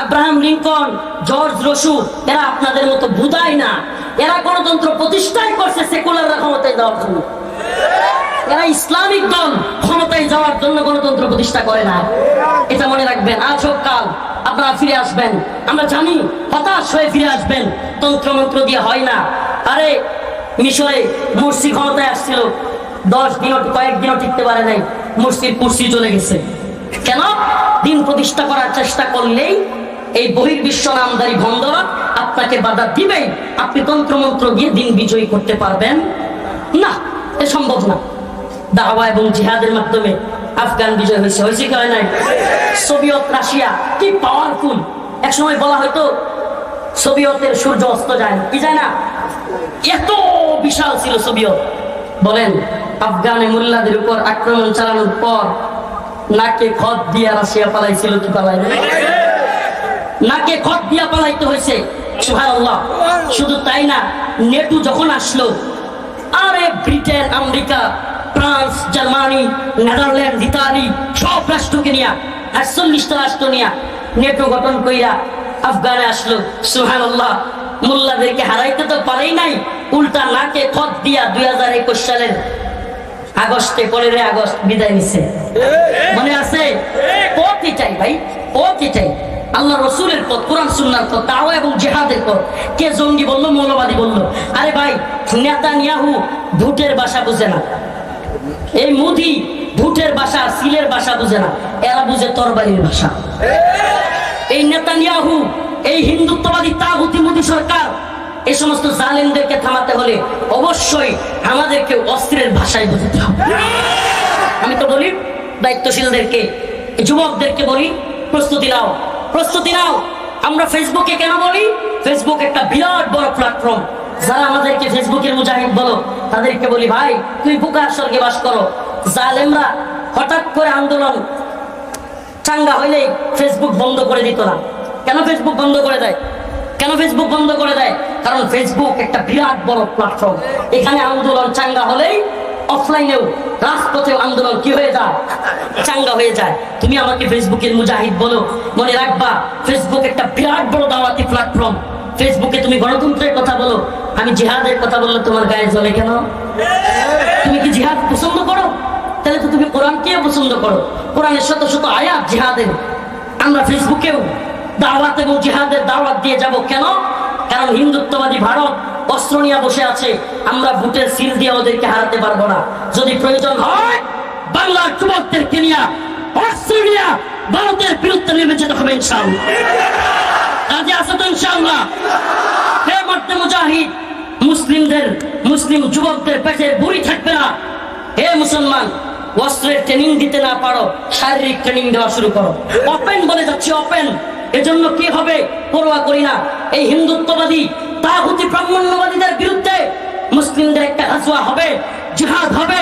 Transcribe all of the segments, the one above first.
Abraham Lincoln, George Rasu, এরা আপনাদের মতো বুদাই না। এরা গণতন্ত্র প্রতিষ্ঠাই করছে সেকুলাররা ক্ষমতায় যাওয়ার জন্য। এরা ইসলামিক দল ক্ষমতায় যাওয়ার জন্য গণতন্ত্র প্রতিষ্ঠা করে না। এটা মনে রাখবেন। আজ হোক কাল আপনারা ফিরে আসবেন, আমরা জানি। হতাশ হয়ে ফিরে আসবেন, তন্ত্রমন্ত্র দিয়ে হয় না। আরে মিশরে মুরসি ক্ষমতায় আসছিল, 10 দিনও কয়েকদিনও টিকতে পারে নাই, মুরসির কুরসি চলে গেছে। কেন? দিন প্রতিষ্ঠা করার চেষ্টা করলেই এই বহির্বিশ্ব নামদারি ভণ্ডরা আপনাকে বাধা দিবেই। আপনি তন্ত্রমন্ত্র দিয়ে দিন বিজয়ী করতে পারবেন না, এ সম্ভব না। দাওয়া এবং জিহাদের মাধ্যমে আফগান বিজয় হয়েছে, হয়েছে কি হয় নাই? সোভিয়েত রাশিয়া কি পাওয়ারফুল! এক সময় বলা হয়তো সোভিয়েতের সূর্য অস্ত যায় না, কি যায় না, এত বিশাল ছিল সোভিয়েত। বলেন, আফগানে মোল্লাদের উপর আক্রমণ চালানোর পর নাকে খত দিয়া রাশিয়া পালাইছিল কি পালাই না? নাকে খত দিয়া পালাইতে হয়েছে। সুবহানাল্লাহ। শুধু তাই না, নেটো যখন আসলো, আরে Britain, America, France, Germany, Netherland, Italy সব রাষ্ট্রকে নিয়ে 48টা রাষ্ট্র নিয়ে নেটো গঠন কইরা আফগানে আসলো। সুবহানাল্লাহ। মোল্লাদেরকে হারাইতে তো পারেই নাই, উল্টা নাকে খত দিয়া 2021 সালের আগস্টে, 15 আগস্ট বিদায় নিছে। মনে আছে? পথ এটাই ভাই, পথ এটাই। আল্লাহ রসুলের পথ, কোরআন সুন্নাহর পথ, দাওয়া এবং জিহাদের পথ। কে জঙ্গি বললো, মৌলবাদী বললো? আরে ভাই, নেতানিয়াহু ভুটের ভাষা বুঝে না, এই মোদি ভুটের ভাষা, সিলের ভাষা বুঝে না, এরা বুঝে তরবারির ভাষা। এই নেতানিয়াহু, এই হিন্দুত্ববাদী তাগুতি মোদি সরকার, এই সমস্ত জালেমদেরকে থামাতে হলে অবশ্যই আমাদেরকে অস্ত্রের ভাষায় বুঝতে হবে। আমি তো বলি দায়িত্বশীলদেরকে, যুবকদেরকে বলি, প্রস্তুতি নাও, প্রস্তুতি নাও। আমরা ফেসবুকে কেন বলি? ফেসবুক একটা বিরাট বড় প্ল্যাটফর্ম। যারা আমাদেরকে ফেসবুকের মুজাহিদ বলো, তাদেরকে বলি, ভাই তুই বুকার স্বর্গে বাস করো। জালেমরা হঠাৎ করে আন্দোলন চাঙ্গা হইলেই ফেসবুক বন্ধ করে দিত না। কেন ফেসবুক বন্ধ করে দেয়? কেন ফেসবুক বন্ধ করে দেয়? কারণ ফেসবুক একটা বিরাট বড় প্ল্যাটফর্ম। এখানে আন্দোলন চাঙ্গা হলেই অফলাইনেও, রাজপথেও আন্দোলন কি হয়ে যায়? চাঙ্গা হয়ে যায়। তুমি আমাকে ফেসবুকের মুজাহিদ বলো, মনে রাখবা ফেসবুক একটা বিরাট বড় দাওয়াতি প্ল্যাটফর্ম। ফেসবুকে তুমি গণতন্ত্রের কথা বলো, আমি জিহাদের কথা বললে তোমার গায়ে জ্বলে কেন? তুমি কি জিহাদ পছন্দ করো? তাহলে তো তুমি কোরআনকে পছন্দ করো। কোরআনের শত শত আয়াত জিহাদের। আমরা ফেসবুকেও দাওয়াত এবং জিহাদের দাওয়াত দিয়ে যাব। কেন? কারণ হিন্দুত্ববাদী ভারত অস্ত্র নিয়ে বসে আছে। আমরা ভোটের সিল দিয়ে ওদেরকে হারাতে পারবো না। যদি প্রয়োজন হয় বাংলার যুবকদেরকে নিয়ে অস্ত্র নিয়ে ভারতের বিরুদ্ধে নেমে যেতে হবে ইনশাআল্লাহ। রাজি আছো তো ইনশাআল্লাহ? হে মর্দে মুজাহিদ, মুসলিম যুবকদের পেটে বুড়ি থাকবে না। হে মুসলমান, অস্ত্রের ট্রেনিং দিতে না পারো, শারীরিক ট্রেনিং দেওয়া শুরু করো। ওপেন বলে যাচ্ছি, ওপেন। এজন্য কি হবে পরোয়া করি না। এই হিন্দুত্ববাদী তাগুতি ব্রাহ্মণ্যবাদীদের বিরুদ্ধে মুসলিমদের একটা গাজওয়া হবে, জিহাদ হবে।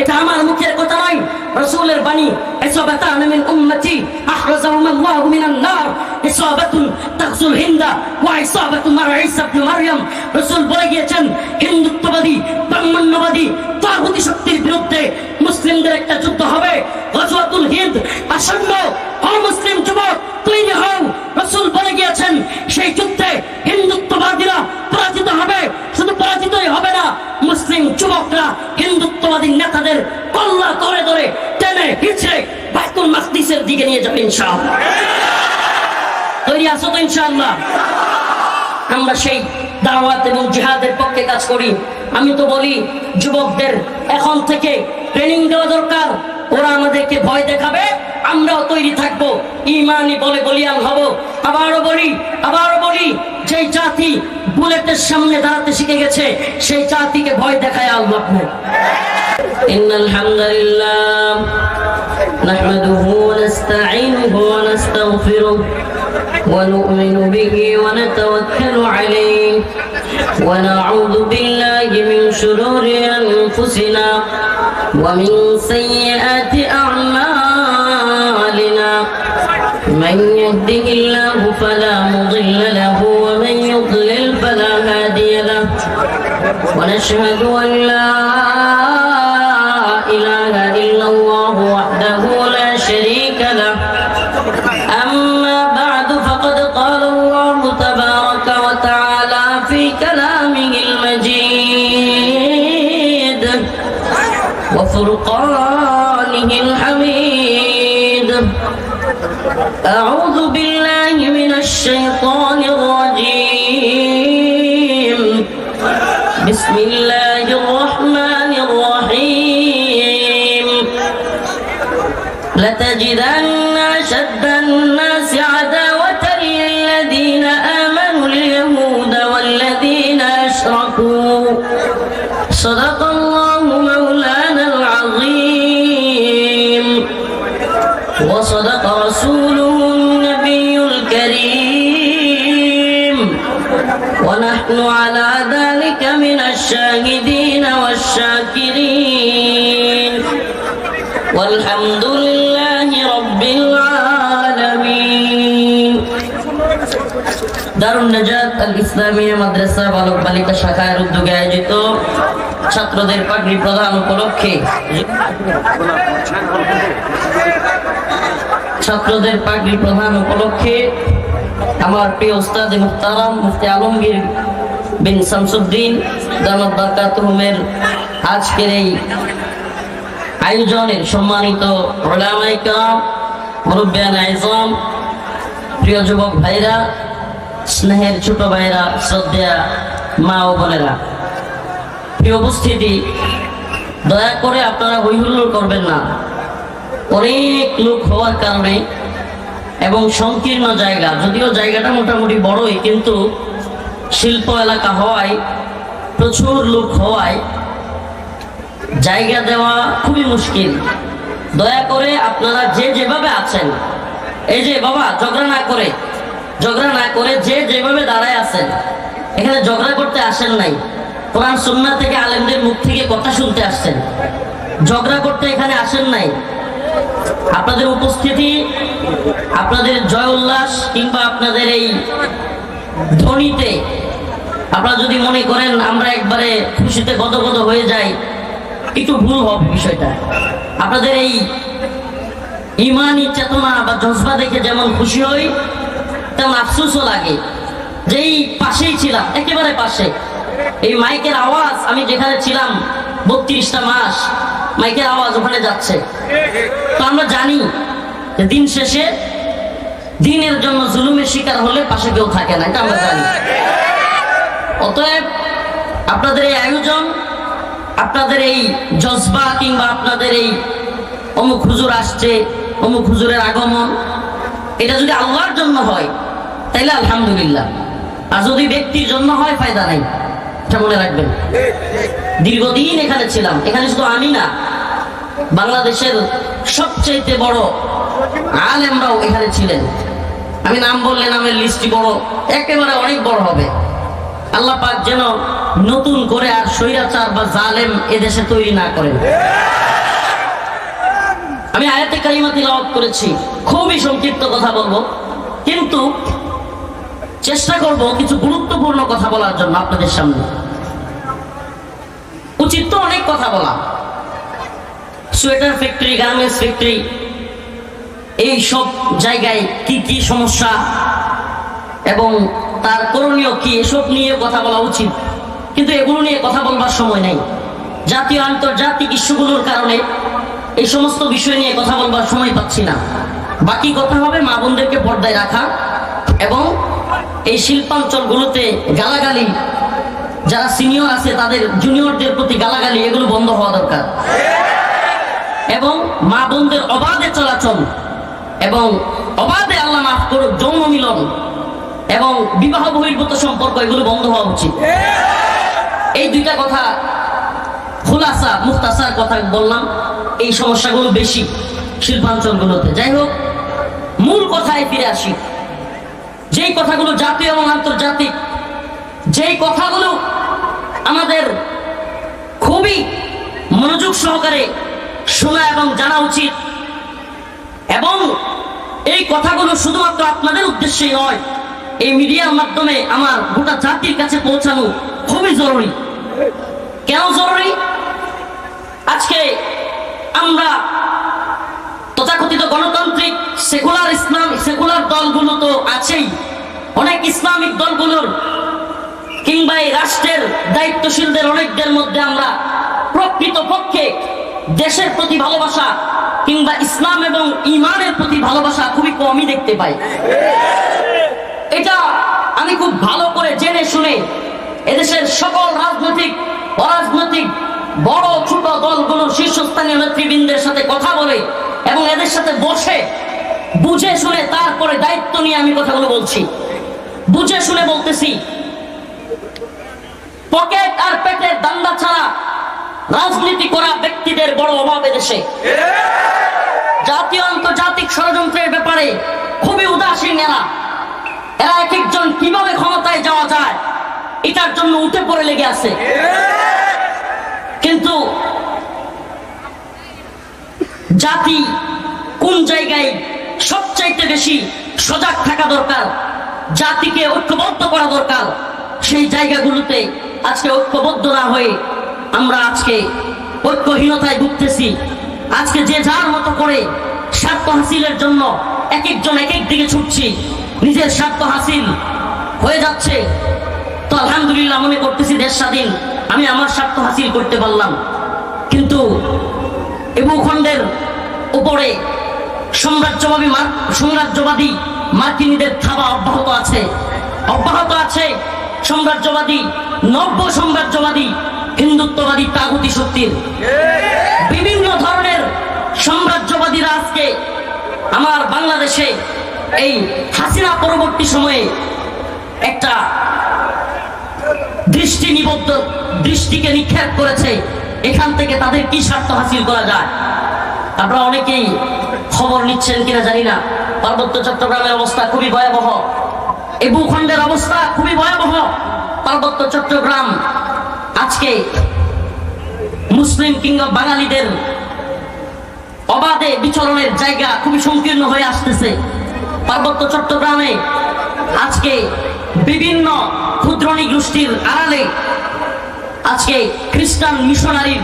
এটা আমার মুখের কথা নয়, রাসূলের বাণী। ইসাবাতান মিন উম্মতি আহরাজাহুম আল্লাহু মিনান নার, ইসাবাতুন তাগজুল হিন্দা ওয়া ইসাবাতুন মার ঈসা ইবনে মারইয়াম। রাসূল বলে গিয়েছেন, হিন্দুত্ববাদী ব্রাহ্মণ্যবাদী তাগুতি শক্তির বিরুদ্ধে মুসলিমদের একটা যুদ্ধ হবে। গাজওয়াতুল হিন্দ আসন্ন। ও মুসলিম যুবক, তৈরি হও। রাসূল বলে গিয়েছেন, সেই যুদ্ধে হিন্দুত্ববাদীরা পরাজিত হবে। শুধু পরাজিতই হবে না, মুসলিম যুবকরা হিন্দুত্ববাদী নেতাদের কল্লা ধরে ধরে টেনে হিচড়ে বাইতুল মাকদিসের দিকে নিয়ে যাবে ইনশাআল্লাহ। তৈরি আছো তো ইনশাআল্লাহ? আমরা সেই দাওয়াত এবং জিহাদের পক্ষে কাজ করি। আমি তো বলি যুবকদের এখন থেকে ট্রেনিং দেওয়া দরকার। ওরা আমাদেরকে ভয় দেখাবে, আমরাও তৈরি থাকবো, ইমানি বলে বলিয়ান হব। আবারও বলি, যেই জাতি বুলেটের সামনে দাঁড়াতে শিখে গেছে, সেই জাতিকে ভয় দেখায় আল্লাহ নেই। ইন্নাল হামদুলিল্লাহ নাহমাদুহু ওয়া নাস্তাঈনুহু ওয়া নাস্তাগফিরুহু ওয়া নু'মিনু বিহি ওয়া নাতাওয়াক্কালু আলাইহি ওয়া না'উযু বিল্লাহি মিন শুরুরি আনফুসিনা ওয়া মিন সাইয়্যাতি আ'মালিনা। من يهده الله فلا مضل له ومن يضلل فلا هادي له ونشهد أن لا إله إلا الله وحده لا شريك له أما بعد فقد أعوذ بالله من الشيطان الرجيم بسم الله الرحمن الرحيم لتجدن أشد الناس عداوة للذين آمنوا اليهود والذين أشركوا صدق الله مولانا العظيم وصدق رسوله النبي الكريم ونحن على ذلك من الشاهدين والشاكرين والحمد لله رب العالمين দারুন নাজাত আল ইসলামিয়া মাদ্রাসা বালক বালিকা শাখার উদ্যোগে আয়োজিত ছাত্রদের পাগড়ি প্রদান উপলক্ষে আমার প্রিয় উস্তাদ মুহতারাম মুফতি আলমগীর বিন শামসুদ্দিন দামাত বারাকাতুহুমের আজকের এই আয়োজনের সম্মানিত উলামায়ে কেরাম, মুরব্বিয়ান আযম, প্রিয় যুবক ভাইরা, স্নেহের ছোট ভাইরা, শ্রদ্ধেয়া মা ও বোনেরা, প্রিয় উপস্থিতি, দয়া করে আপনারা হৈহুল্লোড় করবেন না। অনেক লোক হওয়ার কারণে এবং সংকীর্ণ জায়গা, যদিও জায়গাটা মোটামুটি বড়ই, কিন্তু শিল্প এলাকা হওয়ায়, প্রচুর লোক হওয়ায় জায়গা দেওয়া খুবই মুশকিল। দয়া করে আপনারা যে যেভাবে আছেন, এই যে বাবা ঝগড়া না করে যে যেভাবে দাঁড়ায় আছেন, এখানে ঝগড়া করতে আসেন নাই, কোরআন সুন্নাহ থেকে আলেমদের মুখ থেকে কথা শুনতে আসছেন, ঝগড়া করতে এখানে আসেন নাই। আপনাদের উপস্থিতি, আপনাদের জয় উল্লাস কিংবা আপনাদের এই ধ্বনিতে আপনারা যদি মনে করেন আমরা একবারে খুশিতে গদগদ হয়ে যাই, একটু ভুল হবে বিষয়টা। আপনাদের এই ইমানি চেতনা বা জজবা দেখে যেমন খুশি হই, তেমন আফসোসও লাগে যে এই পাশেই ছিলাম, একেবারে পাশে। এই মাইকের আওয়াজ, আমি যেখানে ছিলাম 32টা মাস মাইকের আওয়াজ ওখানে যাচ্ছে। তো আমরা জানি যে দিন শেষে দিনের জন্য জুলুমের শিকার হলে পাশে কেউ থাকে না, এটা আমরা জানি। অতএব আপনাদের এই আয়োজন, আপনাদের এই জজবা কিংবা আপনাদের এই অমুক হুজুর আসছে, অমুক হুজুরের আগমন, এটা যদি আল্লাহর জন্য হয় তাইলে আলহামদুলিল্লাহ, আর যদি ব্যক্তির জন্য হয় ফায়দা নাই, এটা মনে রাখবেন। দীর্ঘদিন এখানে ছিলাম, এখানে শুধু আমি না, বাংলাদেশের সবচেয়ে বড় আলেমরাও এখানে ছিলেন। আমি নাম বললে নামের লিস্টটি বড়, একেবারে অনেক বড় হবে। আল্লাহ পাক যেন নতুন করে আর স্বৈরাচার বা জালেম এদেশে তৈরি না করেন। আমি আয়াতে কারিমা তিলাওয়াত করেছি, খুবই সংক্ষিপ্ত কথা বলবো, কিন্তু চেষ্টা করব কিছু গুরুত্বপূর্ণ কথা বলার জন্য আপনাদের সামনে। উচিত তো অনেক কথা বলা, সোয়েটার ফ্যাক্টরি, গার্মেন্টস ফ্যাক্টরি, এই সব জায়গায় কি কি সমস্যা এবং তার করণীয় কি, এসব নিয়ে কথা বলা উচিত, কিন্তু এগুলো নিয়ে কথা বলবার সময় নেই। জাতীয় আন্তর্জাতিক ইস্যুগুলোর কারণে এই সমস্ত বিষয় নিয়ে কথা বলবার সময় পাচ্ছি না। বাকি কথা হবে মা বোনদেরকে পর্দায় রাখা এবং এই শিল্পাঞ্চলগুলোতে গালাগালি, যারা সিনিয়র আছে তাদের জুনিয়রদের প্রতি গালাগালি, এগুলো বন্ধ হওয়া দরকার। এবং মা বোনদের অবাধে চলাচল এবং অবাধে, আল্লাহ মাফ করুক, যৌন মিলন এবং বিবাহ বহির্ভূত সম্পর্ক, এগুলো বন্ধ হওয়া উচিত। এই দুইটা কথা খুলাসা মুখতাসার কথা বললাম। এই সমস্যাগুলো বেশি শিল্পাঞ্চলগুলোতে। যাই হোক, মূল কথায় ফিরে আসি। যেই কথাগুলো জাতীয় এবং আন্তর্জাতিক, যেই কথাগুলো আমাদের খুবই মনোযোগ সহকারে শোনা এবং জানা উচিত, এবং এই কথাগুলো শুধুমাত্র আপনাদের উদ্দেশ্যেই নয়, এই মিডিয়ার মাধ্যমে আমার গোটা জাতির কাছে পৌঁছানো খুবই জরুরি। কেন জরুরি? আজকে আমরা তথাকথিত গণতান্ত্রিক সেকুলার দলগুলো তো আছেই, অনেক ইসলামিক দলগুলোর কিংবা এই রাষ্ট্রের দায়িত্বশীলদের অনেকদের মধ্যে আমরা প্রকৃতপক্ষে দেশের প্রতি ভালোবাসা কিংবা ইসলাম এবং ইমানের প্রতি ভালোবাসা খুবই কমই দেখতে পাই। এটা আমি খুব ভালো করে জেনে শুনে এদেশের সকল রাজনৈতিক অরাজনৈতিক বড় ছোট দলগুলোর শীর্ষস্থানীয় নেতৃবৃন্দের সাথে কথা বলে এবং এদের সাথে বসে বুঝে শুনে তারপরে দায়িত্ব নিয়ে আমি কথাগুলো বলছি। বুঝে শুনে বলতেছি, পকেট আর পেটের দান্দা ছাড়া রাজনীতি করা ব্যক্তিদের বড় অভাব এদেশে। জাতীয় আন্তর্জাতিক ষড়যন্ত্রের ব্যাপারে খুবই উদাসীন এরা এক একজন কিভাবে ক্ষমতায় যাওয়া যায় এটার জন্য উঠে পড়ে লেগে আছে। কিন্তু জাতি কোন জায়গায় সবচাইতে বেশি সজাগ থাকা দরকার, জাতিকে ঐক্যবদ্ধ করা দরকার, সেই জায়গাগুলোতে আজকে ঐক্যবদ্ধ না হয়ে আমরা আজকে ঐক্যহীনতায় ভুগতেছি। আজকে যে যার মতো করে স্বার্থ হাসিলের জন্য এক একজন এক এক দিকে ছুটছি, নিজের স্বার্থ হাসিল হয়ে যাচ্ছে। তো আলহামদুলিল্লাহ মনে করতেছি দেশ স্বাধীন, আমি আমার স্বার্থ হাসিল করতে পারলাম। কিন্তু এই ভূখণ্ডের উপরে সাম্রাজ্যবাদী মার্কিনীদের থাবা অব্যাহত আছে। সাম্রাজ্যবাদী নব্য সাম্রাজ্যবাদী হিন্দুত্ববাদী তাগুতি শক্তির বিভিন্ন ধরনের সাম্রাজ্যবাদীরা আজকে আমার বাংলাদেশে এই হাসিনা পরবর্তী সময়ে একটা দৃষ্টিকে নিক্ষেপ করেছে। এখান থেকে তাদের কি স্বার্থ হাসিল করা যায়। আপনারা অনেকেই খবর নিচ্ছেন কিনা জানি না, পার্বত্য চট্টগ্রামের অবস্থা খুবই ভয়াবহ, এই ভূখণ্ডের অবস্থা খুবই ভয়াবহ। পার্বত্য চট্টগ্রাম আজকে মুসলিম কিংবা বাঙালিদের অবাধে বিচরণের জায়গা খুবই সংকীর্ণ হয়ে আসতেছে। পার্বত্য চট্টগ্রামে আজকে বিভিন্ন ক্ষুদ্রণী গোষ্ঠীর আড়ালে আজকে খ্রিস্টান মিশনারির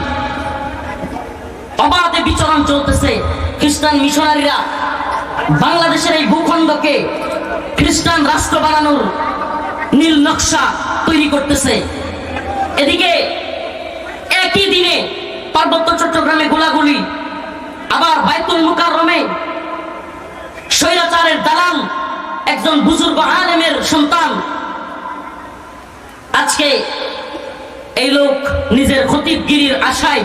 অবাধে বিচরণ চলতেছে। খ্রিস্টান মিশনারিরা বাংলাদেশের এই ভূখণ্ডকে খ্রিস্টান রাষ্ট্র বানানোর নীল নকশা তৈরি করতেছে। এদিকে একই দিনে পার্বত্য চট্টগ্রামে গোলাগুলি, আবার বাইতুল মুকাররমে স্বৈরাচারের দালাল একজন বুজুর্গ আলেমের সন্তান আজকে এই লোক নিজের খতিবগিরির আশায়,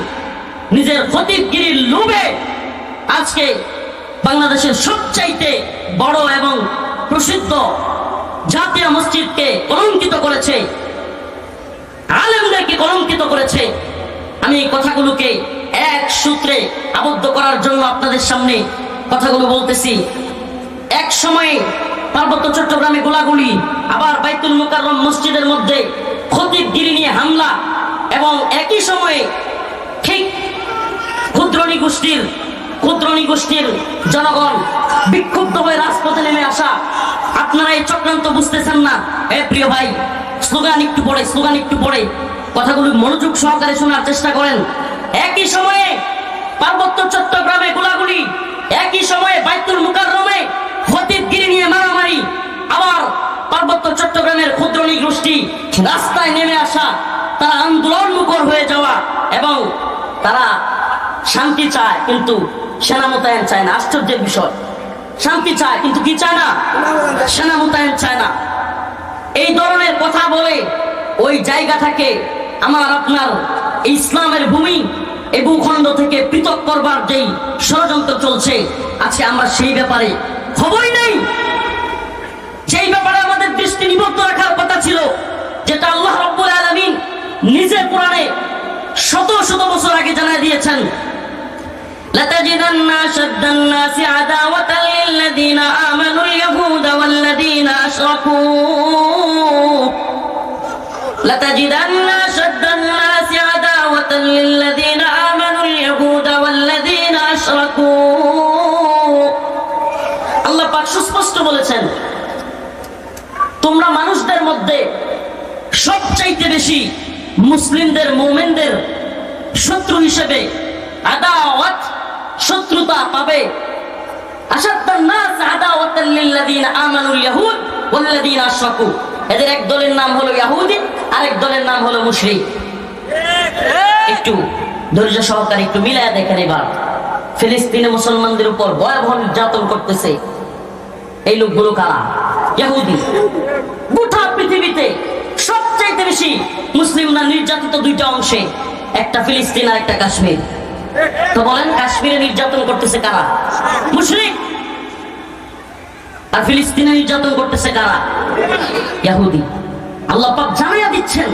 নিজের খতিবগিরির লোভে আজকে বাংলাদেশের সবচাইতে বড় এবং প্রসিদ্ধ জাতীয় মসজিদকে কলঙ্কিত করেছে, আলেমদেরকে কলঙ্কিত করেছে। আমি এই কথাগুলোকে এক সূত্রে আবদ্ধ করার জন্য আপনাদের সামনে কথাগুলো বলতেছি। এক সময়ে পার্বত্য চট্টগ্রামে গোলাগুলি, আবার বাইতুল মুকাররম মসজিদের মধ্যে খতিবগিরি নিয়ে হামলা, এবং একই সময়ে ঠিক ক্ষুদ্রণী গোষ্ঠীর জনগণ বিক্ষুব্ধ হয়ে রাজপথে নেমে আসা। আপনারা এই চক্রান্ত বুঝতেছেন না। প্রিয় ভাই, স্লোগান একটু পড়ে কথাগুলো মনোযোগ সহকারে শোনার চেষ্টা করেন। একই সময়ে পার্বত্য চট্টগ্রামে গোলাগুলি, একই সময়ে বাইতুল মুকাররমে খতিবগিরি নিয়ে মারামারি, আবার পার্বত্য চট্টগ্রামের ক্ষুদ্রণী গোষ্ঠী রাস্তায় নেমে আসা, তারা আন্দোলন মুখর হয়ে যাওয়া, এবং তারা শান্তি চায় কিন্তু সেনা মোতায়েন চায় না। আশ্চর্যের বিষয়, শান্তি চায় কিন্তু কি চায় না? সেনা মোতায়েন চায় না। এই ধরনের কথা বলে ওই জায়গাটাকে আমার আপনার ইসলামের ভূমি এই ভূখণ্ড থেকে পৃথক করবার যেই ষড়যন্ত্র চলছে, আজকে আমরা সেই ব্যাপারে খবরই নেই। সেই ব্যাপারে আমাদের দৃষ্টি নিবদ্ধ রাখার কথা ছিল, যেটা আল্লাহ রাব্বুল আলামিন নিজে কোরআনে শত শত বছর আগে জানাই দিয়েছেন। لتجدن أشد الناس عداوة للذين آمنوا اليهود والذين أشركوا لتجدن أشد الناس عداوة للذين آمنوا اليهود والذين أشركوا আল্লাহ পাক সুস্পষ্ট বলেছেন, তোমরা মানুষদের মধ্যে সবচাইতে বেশি মুসলিমদের মুমিনদের শত্রু হিসেবে আদাওয়াত শত্রুতা পাবে। আশাদ্দান নাস আদাওয়াতাল লিল্লাযিনা আমানুল ইয়াহুদ ওয়াল্লাযিনা আশরাকু। এদের এক দলের নাম হলো ইহুদি, আরেক দলের নাম হলো মুশরিক। একটু ধৈর্য সহকারে একটু মিলায়া দেখেন। এবার ফিলিস্তিনে মুসলমানদের উপর ভয়াবহ নির্যাতন করতেছে এই লোকগুলো কারা? ইহুদি। গোটা পৃথিবীতে সবচাইতে বেশি মুসলিমরা নির্যাতিত দুইটা অংশে, একটা ফিলিস্তিন আর একটা কাশ্মীর। তো বলেন কাশ্মীরে নির্যাতন করতেছে কারা? মুশরিক। আর ফিলিস্তিনে নির্যাতন করতেছে কারা? ইহুদি। আল্লাহ পাক জানাইয়া দিচ্ছেন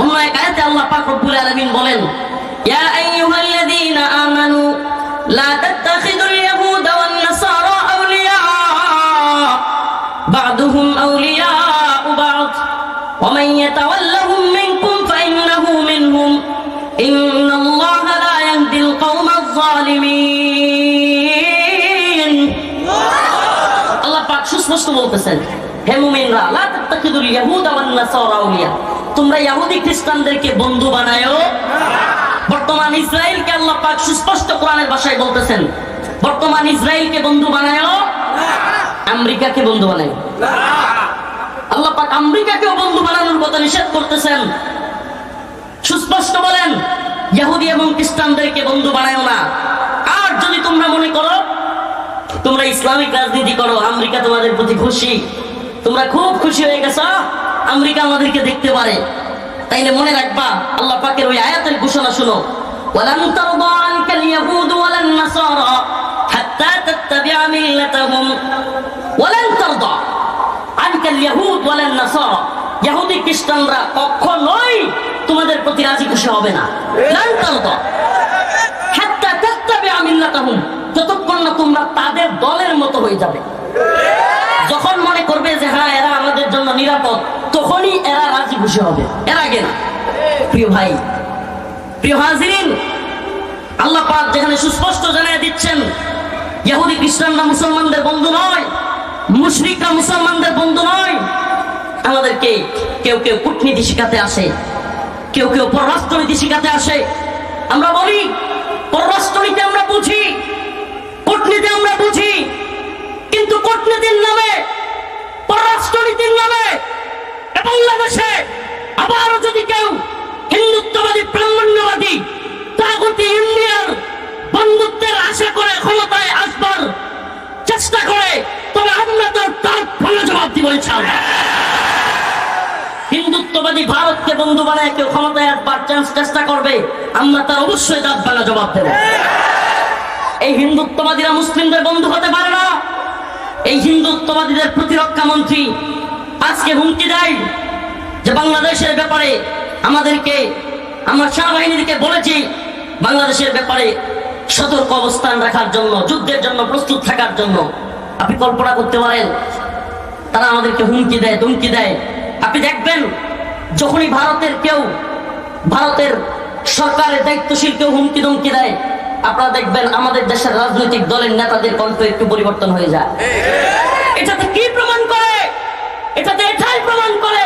অন্য এক আয়াতে। আল্লাহ পাক রব্বুল আলামিন বলেন, ইয়া আইয়ুহাল্লাযীনা আমানু লা তাত্তাখিযুল ইয়াহুদা ওয়ান নাসারা আউলিয়া বা'দুহুম আউলিয়াউ বা'দ ওয়া মান ইয়াতাওয়াল্লাহুম মিনকুম ফাইন্নাহু মিনহুম ইন্নাল্লাহা লা ইয়াহদিল কওমাজ যালিমিন। আল্লাহ পাক সুস্পষ্ট বলতেছেন, হে মুমিনরা, লা তাত্তাখিযুল ইয়াহুদা ওয়ান নাসারা আউলিয়া, তোমরা ইহুদি খ্রিস্টানদেরকে বন্ধু বানায়ো। বর্তমান ইসরায়েলকে আল্লাহ পাক সুস্পষ্ট কোরআনের ভাষায় বলতেছেন, বর্তমান ইসরায়েলকে বন্ধু বানায়ো, আমেরিকাকে বন্ধু বানায়ো। আল্লাহ পাক আমেরিকাকেও বন্ধু বানানোর কথা নিষেধ করতেছেন। সুস্পষ্ট বলেন, ইহুদি এবং খ্রিস্টানদেরকে বন্ধু বানায়ো না। আর যদি তোমরা মনে করো তোমরা ইসলামিক রাজনীতি করো, আমেরিকা তোমাদের প্রতি খুশি, তোমরা খুব খুশি হয়ে গেছো, আমেরিকা আমাদেরকে দেখতে পারে, তাইলে মনে রাখবা আল্লাহ পাকের ওই আয়াতের ঘোষণা শুনো, ওয়ালান তারদা আনকাল ইয়াহুদ ওয়ালান নাসারা হাত্তা তাত্তাবিআ মিল্লাতাহুম। ওয়ালান তারদা আনকাল ইয়াহুদ ওয়ালান নাসারা, ইহুদি খ্রিস্টানরা কখনোই তোমাদের প্রতি রাজি খুশি হবে না। লান তারদা হাত্তা তাত্তাবিআ মিল্লাতাহুম, যতক্ষণ না তোমরা তাদের দলের মতো হয়ে যাবে। যখন মনে করবে যে হ্যাঁ এরা আমাদের জন্য নিরাপদ, তখনই এরা রাজি খুশি হবে, এর আগে না। প্রিয় ভাই, প্রিয় হাজিরিন, আল্লাহ পাক যেখানে সুস্পষ্ট জানিয়ে দিচ্ছেন ইহুদি খ্রিস্টানরা মুসলমানদের বন্ধু নয়, মুশরিকরা মুসলমানদের বন্ধু নয়, আমাদেরকে কেউ কেউ কূটনীতি শিখাতে আসে, কেউ কেউ পররাষ্ট্রনীতি শিখাতে আসে। আমরা বলি পররাষ্ট্রনীতি আমরা বুঝি, কূটনীতি আমরা বুঝি, কিন্তু কূটনীতির নামে, পররাষ্ট্রনীতির নামে বাংলাদেশে আবারও যদি কেউ হিন্দুত্ববাদী, ব্রাহ্মণ্যবাদী, তাগুতি ইন্ডিয়ার বন্ধুত্বের আশা করে ক্ষমতায় আসবার চেষ্টা করে, তবে আমরা তার ভালো জবাব দিব ইনশাআল্লাহ। হিন্দুত্ববাদী ভারতকে বন্ধু বানায় কেউ ক্ষমতায় আসবার চেষ্টা করবে, আমরা তার অবশ্যই দাঁত ভাঙা জবাব দেব। এই হিন্দুত্ববাদীরা মুসলিমদের বন্ধু হতে পারে না। এই হিন্দুত্ববাদীদের প্রতিরক্ষা মন্ত্রী আজকে হুমকি দেয় যে বাংলাদেশের ব্যাপারে আমাদেরকে, আমরা সেনাবাহিনীকে বলেছি বাংলাদেশের ব্যাপারে সতর্ক অবস্থান রাখার জন্য, যুদ্ধের জন্য প্রস্তুত থাকার জন্য। আপনি কল্পনা করতে পারেন তারা আমাদেরকে হুমকি দেয়, ধমকি দেয়। আপনি দেখবেন যখনই ভারতের সরকারের দায়িত্বশীল কেউ হুমকি ধমকি দেয়, আপনারা দেখবেন আমাদের দেশের রাজনৈতিক দলের নেতাদের কণ্ঠ একটু পরিবর্তন হয়ে যায়। এটাতে কি প্রমাণ করে? এটাতে এটাই প্রমাণ করে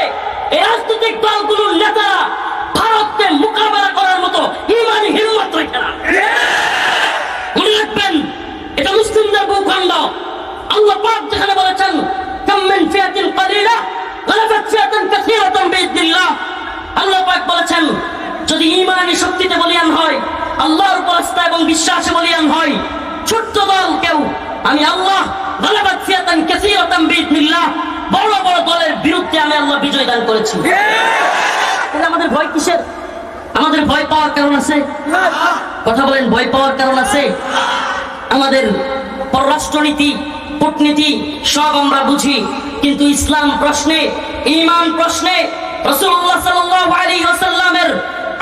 এই রাজনৈতিক দলগুলোর নেতারা ভারতকে মোকাবেলা করার মতো ইমানি হিম্মত রাখে না। মনে রাখবেন, এটা মুসলিমদের ভূখণ্ড। আল্লাহ পাক যেখানে বলেছেন কাম মিন ফিয়াতিন কালিলা গালাবাত ফিয়াতান কাসীরাতান বিইذনিল্লাহ, আল্লাহ পাক বলেছেন যদি ইমানি শক্তিতে বলিয়ান হয়, আল্লাহর উপর আস্থা এবং বিশ্বাসে বলিয়ান হয়, ছোট্ট দল কেউ, আমি আল্লাহ গালাবাত ফিয়াতান কাসীরাতান বিইذনিল্লাহ, বড় বড় দলের বিরুদ্ধে আমি আল্লাহ বিজয় দান করেছি। তাহলে আমাদের ভয় কিসের? আমাদের ভয় পাওয়ার কারণ আছে? কথা বলেন, ভয় পাওয়ার কারণ আছে? আমাদের পররাষ্ট্রনীতি, কূটনীতি সব আমরা বুঝি, কিন্তু ইসলাম প্রশ্নে, ঈমান প্রশ্নে, রাসূলুল্লাহ সাল্লাল্লাহু আলাইহি ওয়াসাল্লামের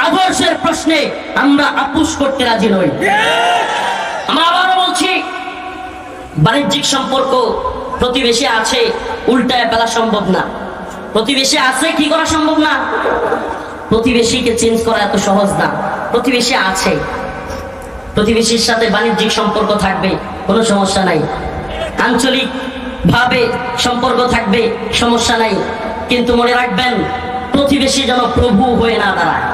আদর্শের প্রশ্নে আমরা আপোষ করতে রাজি নই। আমরা আবারও বলছি, বাণিজ্যিক সম্পর্ক প্রতিবেশী আছে, উল্টায় ফেলা সম্ভব না। প্রতিবেশী আছে, কি করা সম্ভব না? প্রতিবেশীকে চেঞ্জ করা এত সহজ না। প্রতিবেশী আছে, প্রতিবেশীর সাথে বাণিজ্যিক সম্পর্ক থাকবে, কোনো সমস্যা নাই। আঞ্চলিক ভাবে সম্পর্ক থাকবে, সমস্যা নাই। কিন্তু মনে রাখবেন, প্রতিবেশী যেন প্রভু হয়ে না দাঁড়ায়।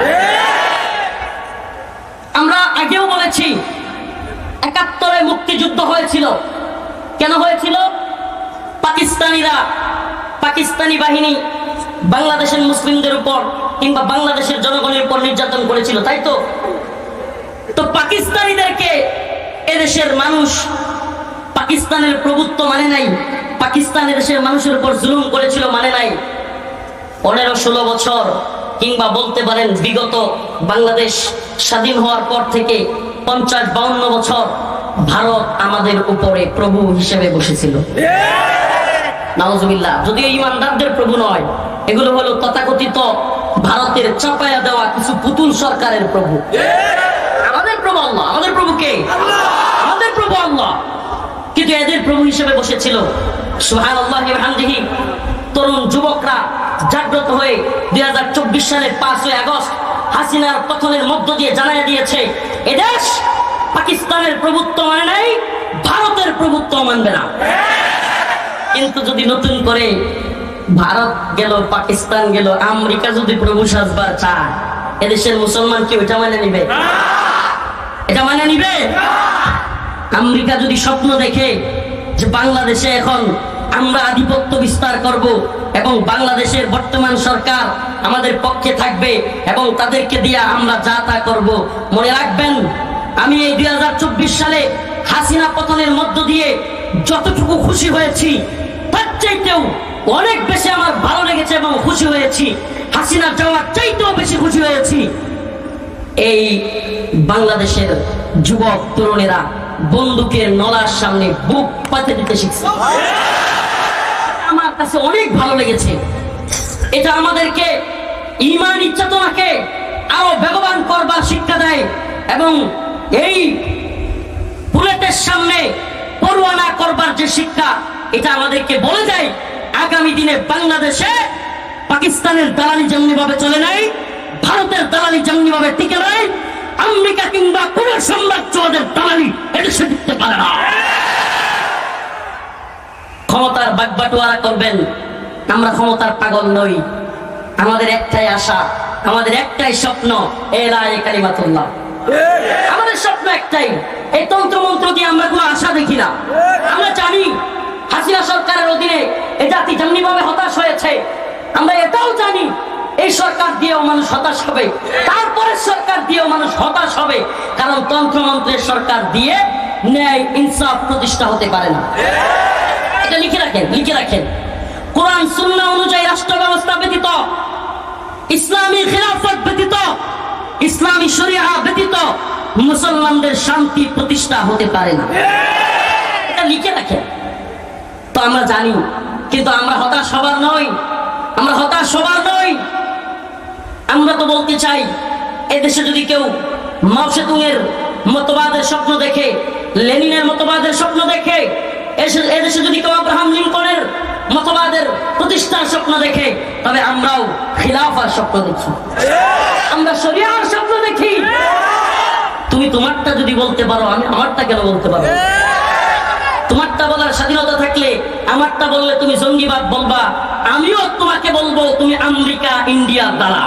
আমরা আগেও বলেছি ৭১ মুক্তিযুদ্ধ হয়েছিল। কেন হয়েছিল? পাকিস্তানি বাহিনী বাংলাদেশের মুসলিমদের উপর কিংবা বাংলাদেশের জনগণের উপর নির্যাতন করেছিল, তাই তো? তো পাকিস্তানিদেরকে এদেশের মানুষ পাকিস্তানের প্রভুত্ব মানে নাই, পাকিস্তান এদেশের মানুষের উপর জুলুম করেছিল মানে নাই। 15-16 বছর কিংবা বলতে পারেন বিগত বাংলাদেশ স্বাধীন হওয়ার পর থেকে 50-52 বছর ভারত আমাদের উপরে প্রভু হিসেবে বসেছিল। নাউজুবিল্লাহ। যদিও ইমানদারদের প্রভু নয়, এগুলো হলো তথাকথিত ভারতের চাপায়া দেওয়া কিছু পুতুল সরকারের প্রভু। আমাদের প্রভু আল্লাহ। আমাদের প্রভু কে? আমাদের প্রভু আল্লাহ। কিন্তু এদের প্রভু হিসেবে বসেছিল। সুবহানাল্লাহি ওয়া বিহামদিহি। তরুণ যুবকরা জাগ্রত হয়ে 2024 সালের 5ই আগস্ট হাসিনার পতনের মধ্য দিয়ে জানাইয়া দিয়েছে এদেশ পাকিস্তানের প্রভুত্ব মানে নাই, ভারতের প্রভুত্ব মানবে না। কিন্তু যদি নতুন করে ভারত গেল, পাকিস্তান গেল, আমেরিকা যদি প্রভু সাজবার চায়, এদেশের মুসলমান কি ওইটা মানে নিবে? এটা মানে নিবে? আমেরিকা যদি স্বপ্ন দেখে যে বাংলাদেশে এখন আমরা আধিপত্য বিস্তার করব এবং বাংলাদেশের বর্তমান সরকার আমাদের পক্ষে থাকবে এবং তাদেরকে দিয়ে আমরা যা তা করব, মনে রাখবেন আমি এই 2024 সালে হাসিনা পতনের মধ্য দিয়ে যতটুকু খুশি হয়েছি তার চাইতেও অনেক বেশি আমার ভালো লেগেছে এবং খুশি হয়েছি, হাসিনা যাওয়ার চাইতেও বেশি খুশি হয়েছি এই বাংলাদেশের যুবক তরুণেরা বন্দুকের নলার সামনে বুক পাতে দিতে শিখছে। আমার কাছে অনেক ভালো লেগেছে। এটা আমাদেরকে ঈমানি চেতনাকে আরো বেগবান করবার শিক্ষা দেয় এবং এই বুলেটের সামনে পরোয়া না করবার যে শিক্ষা, এটা আমাদেরকে বলে দেয় আগামী দিনে বাংলাদেশে পাকিস্তানের দালালি যেমনি ভাবে চলে নাই, ভারতের দালালি যেমনি ভাবে টিকে নাই, আমেরিকা কিংবা কোন সাম্রাজ্যবাদের দালালি এদেশে টিকতে পারে না। ক্ষমতার বাগবাটোয়ারা করবেন, আমরা ক্ষমতার পাগল নই। আমাদের একটাই আশা, আমাদের একটাই স্বপ্ন, এলায়ে কালিমাতুল্লাহ। আমাদের স্বপ্ন একটাই। এই তন্ত্র মন্ত্র দিয়ে আমরা কোনো আশা দেখি না। আমরা জানি হাসিনা সরকারের অধীনে এই জাতি যেমনি ভাবে হতাশ হয়েছে, আমরা এটাও জানি এই সরকার দিয়েও মানুষ হতাশ হবে, তারপরে সরকার দিয়েও মানুষ হতাশ হবে, কারণ তন্ত্রমন্ত্রের সরকার দিয়ে ন্যায় ইনসাফ প্রতিষ্ঠা হতে পারে না। এটা লিখে রাখেন, লিখে রাখেন। কোরআন সুন্নাহ অনুযায়ী রাষ্ট্র ব্যবস্থা ব্যতীত, ইসলামী খিলাফত ব্যতীত, ইসলামী শরিয়া ব্যতীত মুসলমানদের শান্তি প্রতিষ্ঠা হতে পারে না। এটা লিখে রাখেন। তো আমরা জানি, কিন্তু আমরা হতাশ হবার নই, আমরা হতাশ হবার নই। আমরা তো বলতে চাই এদেশে যদি কেউ মাও সেতুংয়ের মতবাদের স্বপ্ন দেখে, লেনিনের মতবাদের স্বপ্ন দেখে, এদেশে যদি কেউ আব্রাহাম লিঙ্কনের মতবাদের প্রতিষ্ঠার স্বপ্ন দেখে, তবে আমরাও খিলাফার স্বপ্ন দেখি, আমরা শরিয়ার স্বপ্ন দেখি। তুমি তোমারটা যদি বলতে পারো, আমি আমারটা কেন বলতে পারো? তোমারটা বলার স্বাধীনতা থাকলে আমারটা বললে তুমি জঙ্গিবাদ বলবা, আমিও তোমাকে বলবো তুমি আমেরিকা ইন্ডিয়ার দ্বারা।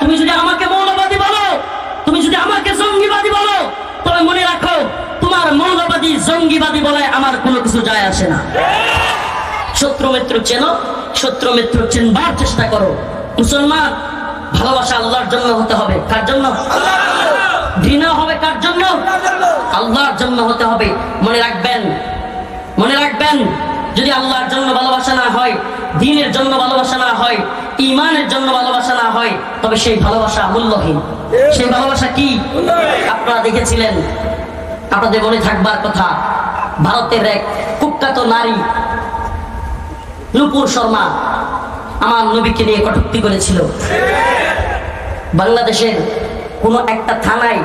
তুমি যদি আমাকে মৌলবাদী বলো, তুমি যদি আমাকে জঙ্গিবাদী বলো, তবে মনে রাখো তোমার মৌলবাদী জঙ্গিবাদী বলায় আমার কোনো কিছু যায় আসে না। শত্রু মিত্র চেনো, শত্রু মিত্র চিনবার চেষ্টা করো। মুসলমান, ভালোবাসা আল্লাহর জন্য হতে হবে। কার জন্য? ঘৃণা হবে কার জন্য? আল্লাহর জন্য হতে হবে। মনে রাখবেন, মনে রাখবেন, যদি আল্লাহর জন্য ভালোবাসা না হয়, দ্বীনের জন্য ভালোবাসা না হয়, ঈমানের জন্য ভালোবাসা না হয়, তবে সেই ভালোবাসা মূল্যহীন। সেই ভালোবাসা কি? আপনারা দেখেছিলেন, আপনাদের মনে থাকবার কথা, ভারতের এক কুখ্যাত নারী নূপুর শর্মা আমার নবীকে নিয়ে কটূক্তি করেছিল। বাংলাদেশের কোন একটা থানায়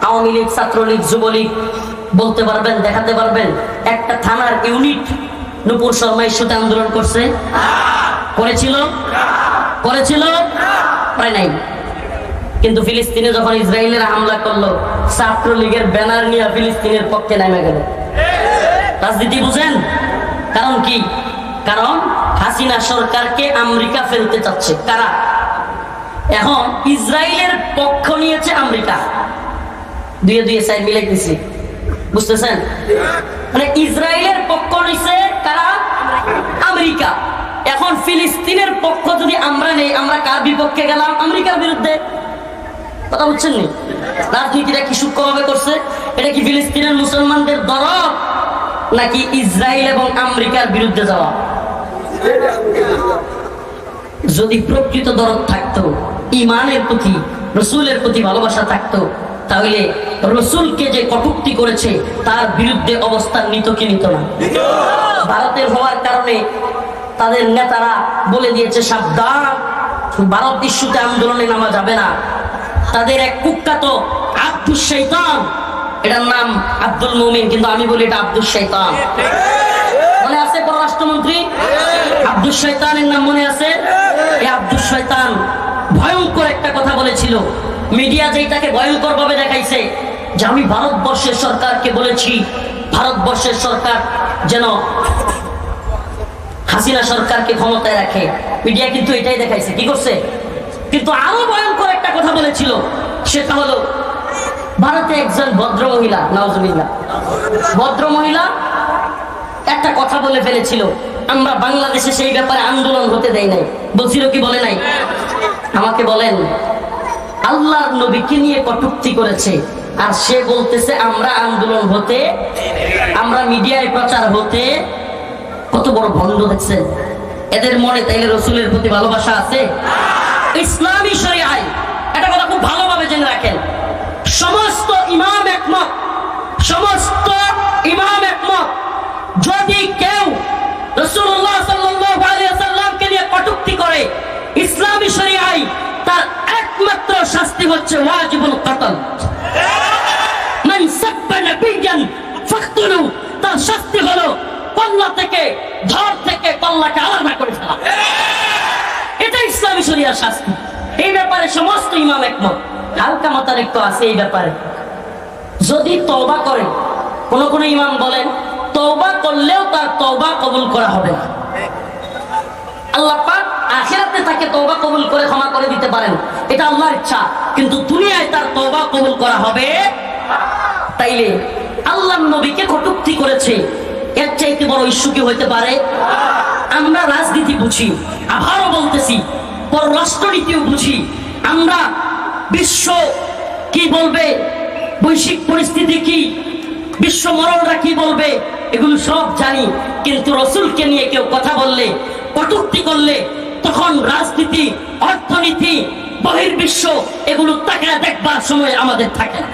আওয়ামী লীগ, ছাত্রলীগ, যুবলীগ বলতে পারবেন, দেখাতে পারবেন একটা থানার ইউনিট নূপুর শর্মা ইস্যুতে আন্দোলন করছে? করেছিল? করেছিল? প্রায় নাই। কিন্তু ফিলিস্তিনে যখন ইসরায়েলের হামলা করলো, ছাত্রলীগের ব্যানার নিয়ে ফিলিস্তিনের পক্ষে নেমে গেল। রাজনীতি বুঝেন? কারণ কি? কারণ হাসিনা সরকারকে আমেরিকা ফেলতে চাচ্ছে। কারা? এখন ইসরায়েলের পক্ষ নিয়েছে আমেরিকা, দুয়ে দুয়ে সাইড মিলাই দিচ্ছে, বুঝতেছেন? মানে ইসরায়েলের পক্ষ নিছে কারা? আমেরিকা। এখন ফিলিস্তিনের পক্ষ যদি আমরা নেই, আমরা কার বিপক্ষে গেলাম? আমেরিকার বিরুদ্ধে। কথা বুঝছেন নি? রাজনীতিটা কি সূক্ষ্মভাবে করছে? এটা কি ফিলিস্তিনের মুসলমানদের দরদ নাকি ইসরায়েল এবং আমেরিকার বিরুদ্ধে যাওয়া? যদি প্রকৃত দরদ থাকতো, ইমানের প্রতি, রসুলের প্রতি ভালোবাসা থাকতো, তাহলে রসুলকে যে কটূক্তি করেছে তার বিরুদ্ধে অবস্থান নিত কি নিত না? ভারতের হওয়ার কারণে তাদের নেতারা বলে দিয়েছে সাবধান, ভারত ইস্যুতে আন্দোলনে নামা যাবে না। তাদের এক কুখ্যাত আব্দুল শৈতান, এটার নাম আব্দুল মুমিন, কিন্তু আমি বলি এটা আব্দুল শৈতান। মনে আছে পররাষ্ট্রমন্ত্রী আব্দুল শৈতানের নাম মনে আছে? এই আব্দুল শৈতান ভয়ঙ্কর একটা কথা বলেছিল। মিডিয়া যেটাকে ভয়ঙ্কর ভাবে দেখাইছে যে আমি ভারতবর্ষের সরকারকে বলেছি ভারতবর্ষের সরকার যেন হাসিনা সরকারকে ক্ষমতায় রাখে। মিডিয়া কিন্তু এটাই দেখাইছে। কি করছে? কিন্তু আরো ভয়ঙ্কর একটা কথা বলেছিল, সেটা হলো ভারতে একজন ভদ্র মহিলা, নাউজুবিল্লাহ, ভদ্র মহিলা একটা কথা বলে ফেলেছিল, আমরা বাংলাদেশে সেই ব্যাপারে আন্দোলন হতে দেই নাই। বলছিল কি বলে নাই? আমাকে বলেন, আল্লাহর নবীকে নিয়ে কটূক্তি করেছে আর সে বলতেছে আমরা আন্দোলন হতে, আমরা মিডিয়ায় প্রচার হতে। কত বড় ভণ্ড দেখছেন এদের মনে। তাইলে রসুলের প্রতি ভালোবাসা আছে? ইসলামী শরিয়ায় এটা কথা খুব ভালোভাবে জেনে রাখেন, সমস্ত ইমাম একমত, সমস্ত ইমাম একমত, যদি কেউ রাসূলুল্লাহ সাল্লাল্লাহু আলাইহি ওয়াসাল্লামকে নিয়ে কটূক্তি করে, ইসলামী শরিয়ায় তার একমাত্র শাস্তি হচ্ছে ওয়াজিবুল কতল। মান সাব্বা নবিয়ান ফাকতুলু, তার শাস্তি হলো কল্লা থেকে, ধর থেকে কল্লাকে আলাদা করে ফেলা। এটা ইসলামী শরিয়ার শাস্তি। এই ব্যাপারে সমস্ত ইমাম একমত। হালকা মতানৈক্য তো আছে এই ব্যাপারে। যদি তওবা করে, কোন কোন ইমাম বলেন তওবা করলেও তার তওবা কবুল করা হবে না। আল্লাহ পাক আখিরাতে তাকে তওবা কবুল করে ক্ষমা করে দিতে পারেন, এটা আল্লাহর ইচ্ছা, কিন্তু দুনিয়ায় তার তওবা কবুল করা হবে। তাইলে আল্লাহর নবীকে কটূক্তি করেছে, এর চাইতে বড় ইস্যু কি হইতে পারে? আমরা রাজনীতি বুঝি, আবারও বলতেছি পররাষ্ট্রনীতিও বুঝি, আমরা বিশ্ব কি বলবে, বৈশ্বিক পরিস্থিতি কি, বিশ্ব মরলরা কি বলবে, এগুলো সব জানি। কিন্তু রসুলকে নিয়ে কেউ কথা বললে, কটূক্তি করলে, তখন রাজনীতি, অর্থনীতি, বহির্বিশ্ব এগুলো তাকায় দেখবার সময় আমাদের থাকে না।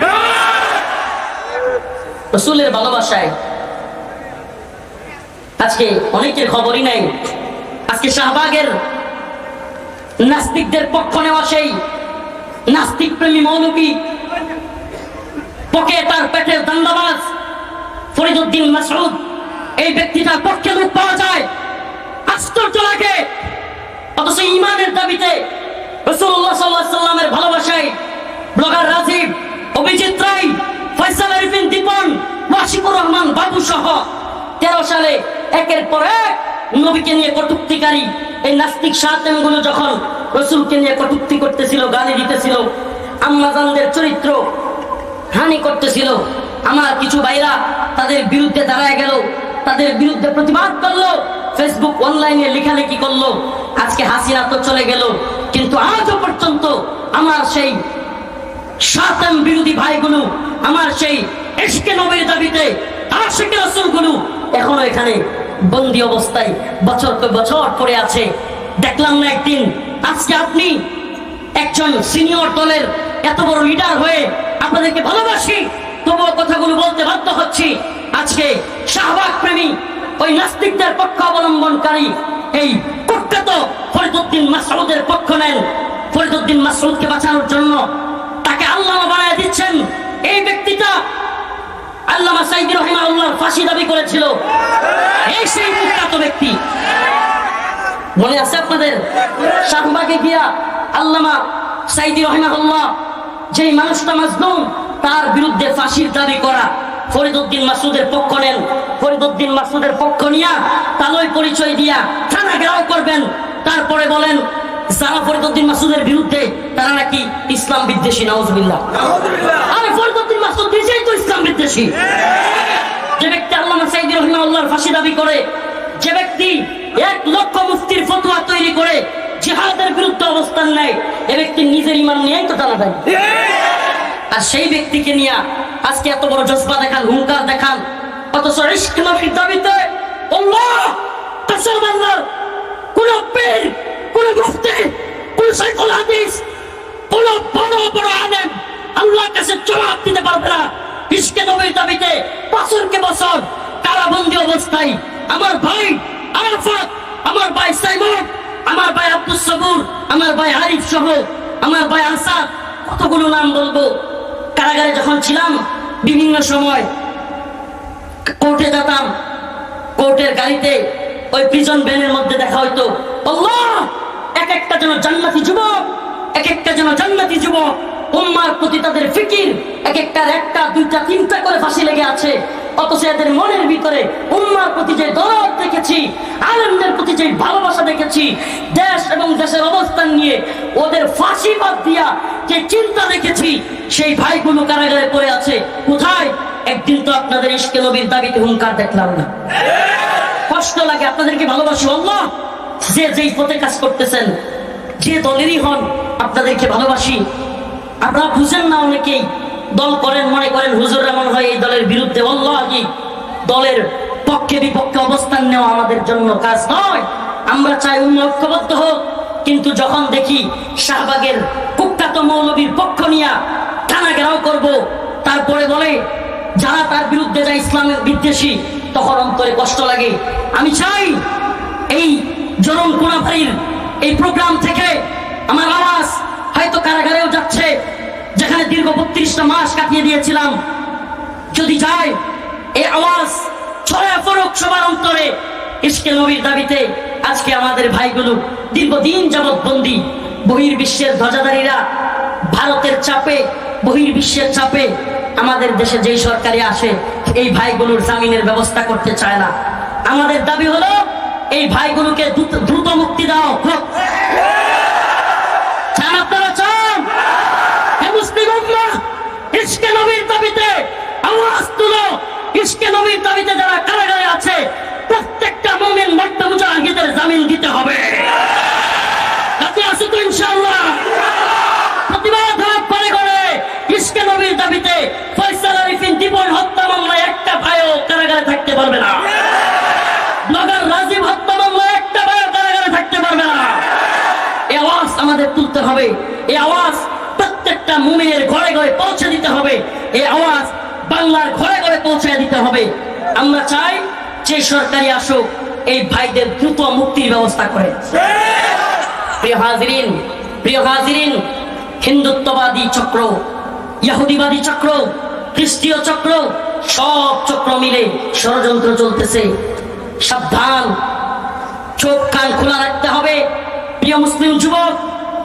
রসুলের ভালোবাসায় আজকে অনেকের খবরই নাই। আজকে শাহবাগের নাস্তিকদের পক্ষ নেওয়া সেই নাস্তিক প্রেমী মৌলবী, পকে তার পেটের দান্দাবাজ ফরিদউদ্দিন মাসউদ, এই ব্যক্তিটার পক্ষে লোক পাওয়া যায়, আশ্চর্য লাগে। অথচ ইমানের দাবিতে রাসূলুল্লাহ সাল্লাল্লাহু আলাইহি ওয়াসাল্লামের ভালোবাসায় ব্লগার রাজীব, অভিজিৎ রায়, ফয়সাল আরিফিন দীপন, ওয়াশিকুর রহমান বাবু সহ 13 সালে একের পর এক নবীকে নিয়ে কটূক্তিকারী এই নাস্তিক শায়তানগুলো যখন রসুলকে নিয়ে কটূক্তি করতেছিল, গালি দিতেছিল, আম্মাজানদের চরিত্র হানি করতেছিল, আমার কিছু ভাইরা তাদের বিরুদ্ধে দাঁড়ায় গেল, তাদের বিরুদ্ধে প্রতিবাদ করলো, ফেসবুক অনলাইনে লেখালেখি করলো। আজকে হাসিনা তো চলে গেল, কিন্তু আজও পর্যন্ত আমার সেই শায়তান বিরোধী ভাইগুলো, আমার সেই ইশকে নবীর দাবিতে আশিকে রাসূলগুলো এখনো এখানে বন্দী অবস্থায় বছর পর বছর পড়ে আছে। দেখলাম না একদিন, আজকে আপনি একজন সিনিয়র দলের এত বড় লিডার হয়ে আপনাদেরকে ভালোবাসি, তবুও কথাগুলো বলতে বাধ্য হচ্ছি। আজকে শাহবাগ প্রেমী ওই নাস্তিকদের পক্ষ অবলম্বনকারী এই কুখ্যাত ফরিদউদ্দিন মাসউদের পক্ষ নেন। ফরিদউদ্দিন মাসউদকে বাঁচানোর জন্য তাকে আল্লামা বানায় দিচ্ছেন। এই ব্যক্তিটা আল্লামা সাঈদী রাহিমাহুল্লাহর ফাঁসি দাবি করেছিল, এই সেই কুখ্যাত ব্যক্তি। মনে আছে আপনাদের? শাহবাগে গিয়া আল্লামা সাঈদী রাহিমাহুল্লাহ যেই মানুষটা মাজলুম, তার বিরুদ্ধে ফাঁসির দাবি করা, ফরিদউদ্দিন মাসউদের পক্ষ নেন। ফরিদউদ্দিন মাসউদের পক্ষ নিয়া তালই পরিচয় দিয়া থানা ঘেরাও করবেন, তারপরে বলেন যারা ফরিদউদ্দিন মাসউদের বিরুদ্ধে তারা নাকি ইসলাম বিদ্বেষী। নাউজুবিল্লাহ। আরে ফরিদউদ্দিন মাসউদ নিজেই তো ইসলাম বিদ্বেষী। যে ব্যক্তি আল্লামা সাঈদী রাহিমাহুল্লাহর ফাঁসি দাবি করে, যে ব্যক্তি 1 লক্ষ মুফতির ফতোয়া তৈরি করে জিহাদের বিরুদ্ধে অবস্থান নেয়, এ ব্যক্তি নিজের ঈমান নিয়েই তো টানা দেয়। আর সেই ব্যক্তিকে নিয়ে আজকে এত বড় জজবা দেখান, হুঙ্কার দেখান, অথচ ইশক নবীর দাবিতে আল্লাহ কসম আল্লাহ কোন পীর, কোন মুফতি, কোন শাইখুল হাদিস, কোন বড় বড় আলেম আল্লাহর কাছে জবাব দিতে পারবে না। ইশক নবীর দাবিতে বছরকে বছর কারাবন্দী অবস্থায় আমার ভাই আরাফাত, আমার ভাই সাইমুদ, আমার ভাই আব্দুস সবুর, আমার ভাই আরিফ সহ আমার ভাই আসাদ, কতগুলো নাম বলবো। কারাগারে যখন ছিলাম বিভিন্ন সময় কোর্টে যেতাম, কোর্টের গাড়িতে ওই প্রিজন ভ্যানের মধ্যে দেখা হইতো আল্লাহ এক একটা যেন জান্নাতি যুবক, এক একটা যেন জান্নাতি যুবক, উম্মার প্রতি তাদের ফিকির, এক একটার একটা দুইটা তিনটা করে ফাঁসি লেগে আছে, অথচ এদের মনের ভিতরে উম্মার প্রতি যে দরদ দেখেছি, আলেমদের প্রতি যে ভালোবাসা দেখেছি, দেশ এবং দেশের অবস্থান নিয়ে ওদের ফাঁসি বাদ দিয়া যে চিন্তা দেখেছি, সেই ভাইগুলো কারাগারে পড়ে আছে। কোথায়? একদিন তো আপনাদের ইশকে নবীর দাবিতে হুঙ্কার দেখলাম না। কষ্ট লাগে, আপনাদেরকে ভালোবাসি আল্লাহ, যে যেই পথে কাজ করতেছেন, যে দলেরই হন, আপনাদেরকে ভালোবাসি। আপনারা বুঝেন না, অনেকেই দল করেন, মনে করেন হুজুর এমন হয় এই দলের বিরুদ্ধে। আল্লাহি দলের পক্ষে বিপক্ষে অবস্থান নেওয়া আমাদের জন্য কাজ নয়। আমরা চাই উম্মাহ ঐক্যবদ্ধ হোক, কিন্তু যখন দেখি শাহবাগের কুখ্যাত মৌলবীর পক্ষ নিয়ে টানা ঘেরাও করব, তারপরে বলে যারা তার বিরুদ্ধে যায় ইসলামের বিদ্বেষী, তখন অন্তরে কষ্ট লাগে। আমি চাই এই জনম কোনাফারির এই প্রোগ্রাম থেকে আমার আওয়াজ হয়তো কারাগারেও যাচ্ছে, যেখানে দীর্ঘ 32টা মাস কাটিয়ে দিয়েছিলাম, যদি যায় এই আওয়াজ ছড়া পড়ুক সবার অন্তরে। ইশকে নবীর দাবিতে আজকে আমাদের ভাইগুলো দীর্ঘদিন যাবৎ বন্দী। বহির্বিশ্বের ধ্বজাধারীরা ভারতের চাপে, বহির্বিশ্বের চাপে আমাদের দেশে যেই সরকারি আসে, এই ভাইগুলোর জামিনের ব্যবস্থা করতে চায় না। আমাদের দাবি হলো এই ভাইগুলোকে দ্রুত মুক্তি দাও। চান আপনারা? চান? মুসলিম উম্মাহ ইশকে নবীর দাবিতে আওয়াজ তুলো। ইশকে নবীর দাবিতে যারা কারাগারে আছে, প্রত্যেকটা মুমিন মর্দা মুজাহিদের জামিন দিতে হবে। রাজি আছো তো ইনশাআল্লাহ? প্রতিবাদ হোক করে করে। ইশকে নবীর দাবিতে ফয়সাল আরিফিন দীপন হত্যা মামলায় একটা ভাইও কারাগারে থাকতে পারবে না। ব্লগার রাজীব হত্যা মামলায় একটা ভাইও কারাগারে থাকতে পারবে না। এই আওয়াজ আমাদের তুলতে হবে। এই আওয়াজ প্রত্যেকটা মুমিনের ঘরে ঘরে পৌঁছে দিতে হবে। এই আওয়াজ বাংলার ঘরে ঘরে পৌঁছে দিতে হবে। আমরা চাই যে সরকারি আসুক, এই ভাইদের দ্রুত মুক্তির ব্যবস্থা করে। প্রিয় হাজিরিন, প্রিয় হাজিরিন, হিন্দুত্ববাদী চক্র, ইহুদিবাদী চক্র, খ্রিস্টীয় চক্র, সব চক্র মিলে ষড়যন্ত্র চলতেছে। সাবধান, চোখ কান খোলা রাখতে হবে। প্রিয় মুসলিম যুবক,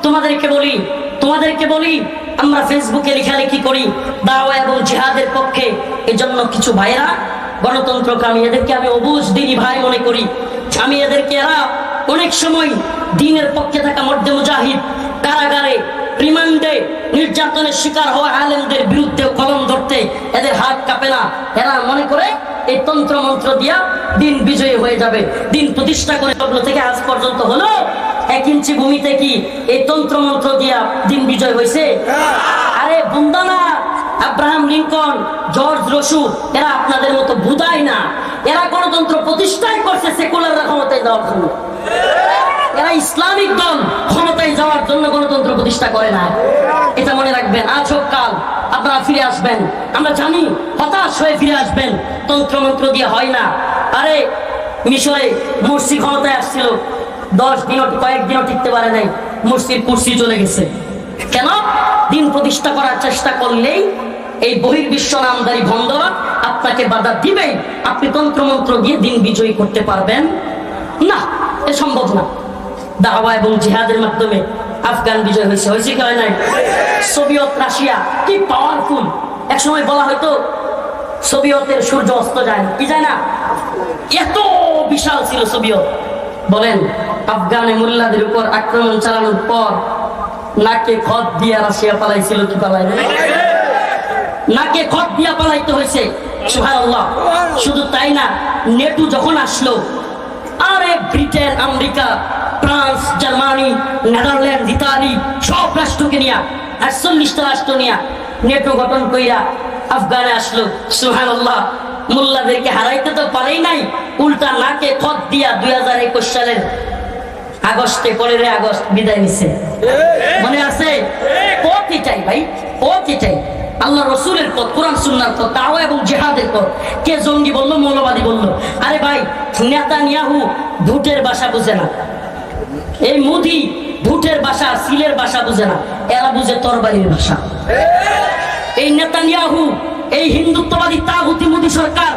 তোমাদেরকে বলি আমরা ফেসবুকে লেখালেখি করি দাওয়া এবং জিহাদের পক্ষে। এজন্য কিছু ভাইরা গণতন্ত্রকামী, এদেরকে আমি অবুঝ দিনী ভাই মনে করি। আমি এদেরকে, এরা অনেক সময় দ্বীনের পক্ষে থাকা মর্দে মুজাহিদ কারাগারে রিমান্ডে নির্যাতনের শিকার হওয়া আলেমদের বিরুদ্ধে কলম ধরতে এদের হাত কাঁপে না। এরা মনে করে এই তন্ত্র মন্ত্র দিয়া দিন বিজয়ী হয়ে যাবে। দিন প্রতিষ্ঠা করে থেকে আজ পর্যন্ত হলো 1 ইঞ্চি ভূমিতে কি এই তন্ত্র মন্ত্র দিয়া দিন বিজয় হয়েছে? আরে বুন্দা না, আব্রাহাম লিঙ্কন, জর্জ রসু, এরা আপনাদের মতো বুদাই না। এরা গণতন্ত্র প্রতিষ্ঠাই করছে সেকুলাররা ক্ষমতায় যাওয়ার জন্য। এরা ইসলামিক দল ক্ষমতায় যাওয়ার জন্য গণতন্ত্র প্রতিষ্ঠা করে না। এটা মনে রাখবেন। আজ হোক কাল আপনারা ফিরে আসবেন, আমরা জানি। হতাশ হয়ে ফিরে আসবেন, তন্ত্র মন্ত্র দিয়ে হয় না। আরে মিশরে মুরসি ক্ষমতায় আসছিল, 10 দিনও কয়েকদিনও টিকতে পারে নাই, মুরসির কুরসি চলে গেছে। কেন? দিন প্রতিষ্ঠা করার চেষ্টা করলেই এই বহির্বিশ্ব নামদারি ভণ্ডরা আপনাকে বাধা দিবেই। আপনি তন্ত্রমন্ত্র দিয়ে দিন বিজয়ী করতে পারবেন না, এ সম্ভব না। দাওয়া এবং জিহাদের মাধ্যমে আফগান বিজয় হয়েছে কি হয় নাই? সোভিয়েত রাশিয়া কি পাওয়ারফুল! এক সময় বলা হয়তো সোভিয়েতের সূর্য অস্ত যায় না, কি যায় না, এত বিশাল ছিল সোভিয়েত। বলেন, আফগানে মোল্লাদের উপর আক্রমণ চালানোর পর নাকে খত দিয়া রাশিয়া পালাইছিল কি পালাই না? নাকে খত দিয়া পালাইতে হয়েছে। সুবহানাল্লাহ। শুধু তাই না, নেটো যখন আসলো, আরে Britain, America France, Germany, Netherland, Italy সব রাষ্ট্রকে নিয়ে 48টা রাষ্ট্র নিয়ে নেটো গঠন কইরা আফগানে আসলো। সুবহানাল্লাহ, মোল্লাদেরকে হারাইতে তো পারেই নাই, উল্টা নাকে খত দিয়া 2021 সালের আগস্টে 15 আগস্ট বিদায় নিছে। মনে আছে? পথ এটাই ভাই, পথ এটাই। আল্লাহ রসুলের পথ, কোরআন সুন্নাহর পথ, দাওয়া এবং জিহাদের পথ। কে জঙ্গি বললো, মৌলবাদী বললো? আরে ভাই, নেতানিয়াহু ভুটের ভাষা বুঝে না, এই মোদি ভুটের ভাষা, সিলের ভাষা বুঝে না, এরা বুঝে তরবারির ভাষা। এই নেতানিয়াহু, এই হিন্দুত্ববাদী তাগুতি মোদি সরকার,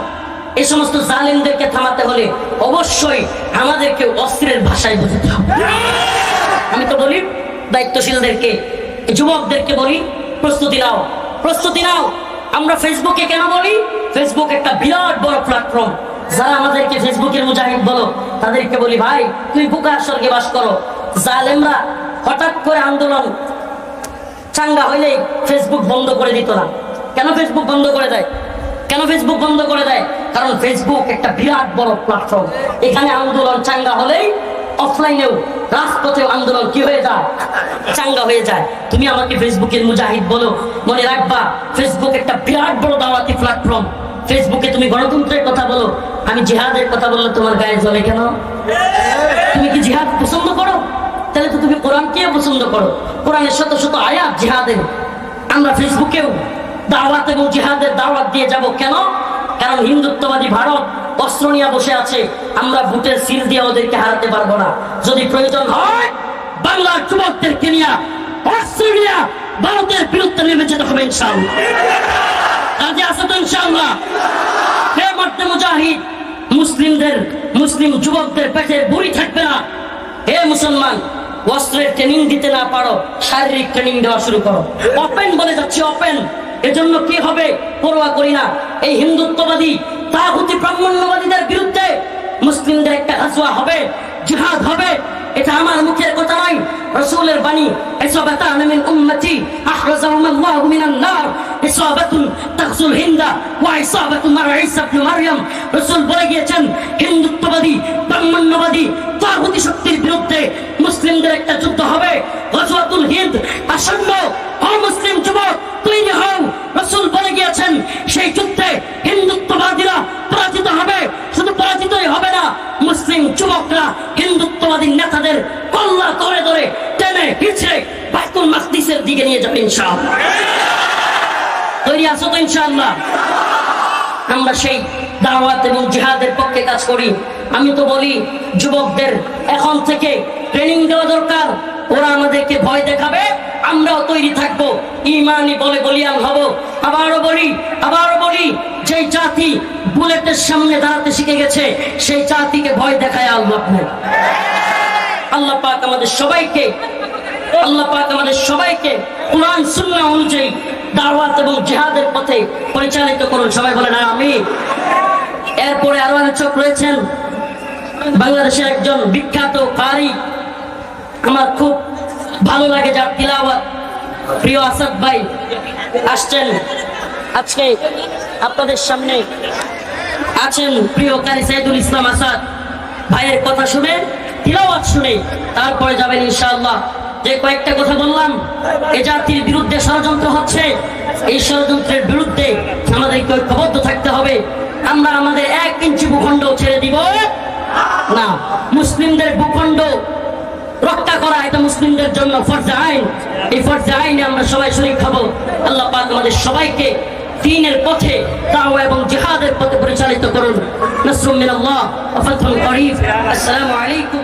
এই সমস্ত জালেমদেরকে থামাতে হলে অবশ্যই আমাদেরকে অস্ত্রের ভাষায় বুঝতে হবে। আমি তো বলি দায়িত্বশীলদেরকে, যুবকদেরকে বলি, প্রস্তুতি নাও, প্রস্তুতি নাও। আমরা ফেসবুকে কেন বলি? ফেসবুক একটা বিরাট বড় প্ল্যাটফর্ম। যারা আমাদেরকে ফেসবুকের মুজাহিদ বলো, তাদেরকে বলি ভাই, তুই বুকার স্বর্গে বাস করো। জালেমরা হঠাৎ করে আন্দোলন চাঙ্গা হইলেই ফেসবুক বন্ধ করে দিত না। কেন ফেসবুক বন্ধ করে দেয়? কেন ফেসবুক বন্ধ করে দেয়? কারণ ফেসবুক একটা বিরাট বড় প্ল্যাটফর্ম। এখানে আন্দোলন চাঙ্গা হলেই অফলাইনেও, রাজপথেও আন্দোলন কি হয়ে যায়? চাঙ্গা হয়ে যায়। তুমি আমাকে ফেসবুকের মুজাহিদ বলো, মনে রাখবা ফেসবুক একটা বিরাট বড় দাওয়াতি প্ল্যাটফর্ম। ফেসবুকে তুমি গণতন্ত্রের কথা বলো, আমি জিহাদের কথা বললে তোমার গায়ে জ্বলে কেন? তুমি কি জিহাদ পছন্দ করো? তাহলে তো তুমি কোরআনকে পছন্দ করো। কোরআনের শত শত আয়াত জিহাদের। আমরা ফেসবুকেও দাওয়াত এবং জিহাদের দাওয়াত দিয়ে যাব। কেন? কারণ হিন্দুত্ববাদী ভারত অস্ত্র নিয়ে বসে আছে। আমরা ভোটের সিল দিয়ে ওদেরকে হারাতে পারবো না। যদি প্রয়োজন হয় বাংলার যুবকদেরকে নিয়ে অস্ত্র নিয়ে ভারতের বিরুদ্ধে নেমে যেতে হবে ইনশাআল্লাহ। রাজি আছো তো ইনশাআল্লাহ? হে মর্দে মুজাহিদ, মুসলিম যুবকদের পেটে বুড়ি থাকবে না। হে মুসলমান, অস্ত্রের ট্রেনিং দিতে না পারো, শারীরিক ট্রেনিং দেওয়া শুরু করো। ওপেন বলে যাচ্ছি, ওপেন। এজন্য কি হবে পরোয়া করি না। এই হিন্দুত্ববাদী তাগুতি ব্রাহ্মণ্যবাদীদের বিরুদ্ধে মুসলিমদের একটা গাজওয়া হবে, জিহাদ হবে। এটা আমার মুখের কথা নয়, রাসূলের বাণী। ইসাবাতান মিন উম্মতি আহরাজাহুম আল্লাহু মিনান নার, ইসাবাতুন তাগজুল হিন্দা ওয়া ইসাবাতুন মা ঈসা ইবনে মারইয়াম। রাসূল বলে গিয়েছেন, হিন্দুত্ববাদী ব্রাহ্মণ্যবাদী তাগুতি শক্তির বিরুদ্ধে মুসলিমদের একটা যুদ্ধ হবে। গাজওয়াতুল হিন্দ আসন্ন। ও মুসলিম যুবক, তৈরি হও। রাসূল বলে গিয়েছেন, সেই যুদ্ধে হিন্দুত্ববাদীরা পরাজিত হবে। শুধু পরাজিতই হবে না, মুসলিম যুবকরা হিন্দুত্ববাদী নেতাদের কল্লা ধরে ধরে টেনে হিচড়ে বাইতুল মাকদিসের দিকে নিয়ে যাবে ইনশাআল্লাহ। তৈরি আছো তো ইনশাআল্লাহ? আমরা সেই দাওয়াত এবং জিহাদের পক্ষে কাজ করি। আমি তো বলি যুবকদের এখন থেকে ট্রেনিং দেওয়া দরকার। ওরা আমাদেরকে ভয় দেখাবে, আমরাও তৈরি থাকবো, ইমানি বলে বলিয়ান হব। আবারও বলি যেই জাতি বুলেটের সামনে দাঁড়াতে শিখে গেছে, সেই জাতিকে ভয় দেখায় আল্লাহ নেই। আল্লাহ পাক আমাদের সবাইকে কুরআন সুন্নাহ অনুযায়ী দাওয়াত এবং জিহাদের পথে পরিচালিত করুন। সবাই বলেন আমিন। এরপরে আরো আলোচক রয়েছেন, বাংলাদেশের একজন বিখ্যাত কারি, আমার খুব ভালো লাগে যার তিলাওয়াত, প্রিয় আসাদ ভাই আসছেন আজকে আপনাদের সামনে। আছেন প্রিয় কারি সাইদুল ইসলাম আসাদ ভাইয়ের কথা শুনে, তিলাওয়াত শুনে তারপরে যাবেন ইনশাআল্লাহ। যে কয়েকটা কথা বললাম, এ জাতির বিরুদ্ধে ষড়যন্ত্র হচ্ছে, এই ষড়যন্ত্রের বিরুদ্ধে আমাদেরকে ঐক্যবদ্ধ থাকতে হবে। আমরা আমাদের 1 ইঞ্চি ভূখণ্ড ছেড়ে দিব না। মুসলিমদের ভূখণ্ড রক্ষা করা এটা মুসলিমদের জন্য ফরজে আইন। এই ফরজে আইনে আমরা সবাই শরীক হব। আল্লাহ পাক আমাদের সবাইকে দ্বীনের পথে, দাওয়া এবং জিহাদের পথে পরিচালিত করুন। নাসরুম মিনাল্লাহ ওয়া ফাতহুন করিব। আসসালামু আলাইকুম।